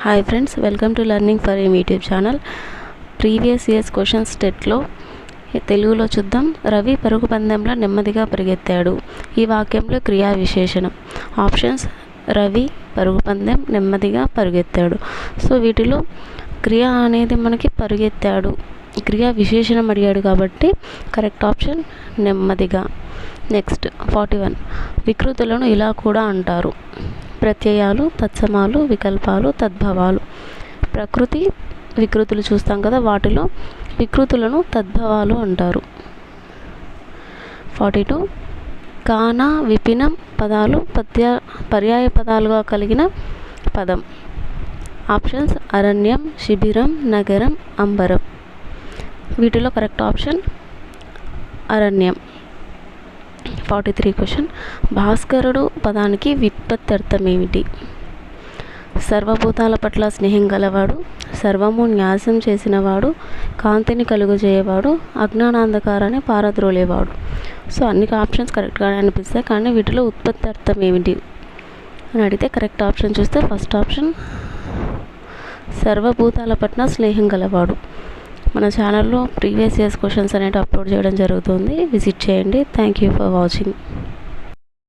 Hi friends, welcome to learning for M YouTube channel. Previous years questions టెట్లో తెలుగులో చూద్దాం. రవి పరుగు పందెంలో నెమ్మదిగా పరిగెత్తాడు. ఈ వాక్యంలో క్రియా విశేషణం. ఆప్షన్స్: రవి పరుగు పందెం, నెమ్మదిగా పరిగెత్తాడు. సో వీటిలో క్రియ అనేది మనకి పరిగెత్తాడు, క్రియా విశేషణం అడిగాడు కాబట్టి కరెక్ట్ ఆప్షన్ నెమ్మదిగా. నెక్స్ట్ 41. వికృతులను ఇలా కూడా అంటారు: ప్రత్యయాలు, తత్సమాలు, వికల్పాలు, తద్భవాలు. ప్రకృతి వికృతులు చూస్తాం కదా, వాటిలో వికృతులను తద్భవాలు అంటారు. 42. కాన, విపినం పదాలు పర్యాయ పదాలుగా కలిగిన పదం. ఆప్షన్స్: అరణ్యం, శిబిరం, నగరం, అంబరం. వీటిలో కరెక్ట్ ఆప్షన్ అరణ్యం. 43 క్వశ్చన్. భాస్కరుడు పదానికి వ్యుత్పత్తి అర్థం ఏమిటి? సర్వభూతాల పట్ల స్నేహం గలవాడు, సర్వము న్యాసం చేసినవాడు, కాంతిని కలుగజేయవాడు, అజ్ఞానాంధకారాన్ని పారద్రోలేవాడు. సో అన్ని ఆప్షన్స్ కరెక్ట్గానే అనిపిస్తాయి, కానీ వీటిలో ఉత్పత్తి అర్థం ఏమిటి అని అడిగితే కరెక్ట్ ఆప్షన్ చూస్తే ఫస్ట్ ఆప్షన్ సర్వభూతాల పట్ల స్నేహం గలవాడు. మన ఛానల్లో ప్రీవియస్ ఇయర్స్ క్వశ్చన్స్ అనేవి అప్లోడ్ చేయడం జరుగుతుంది, విజిట్ చేయండి. Thank you for watching.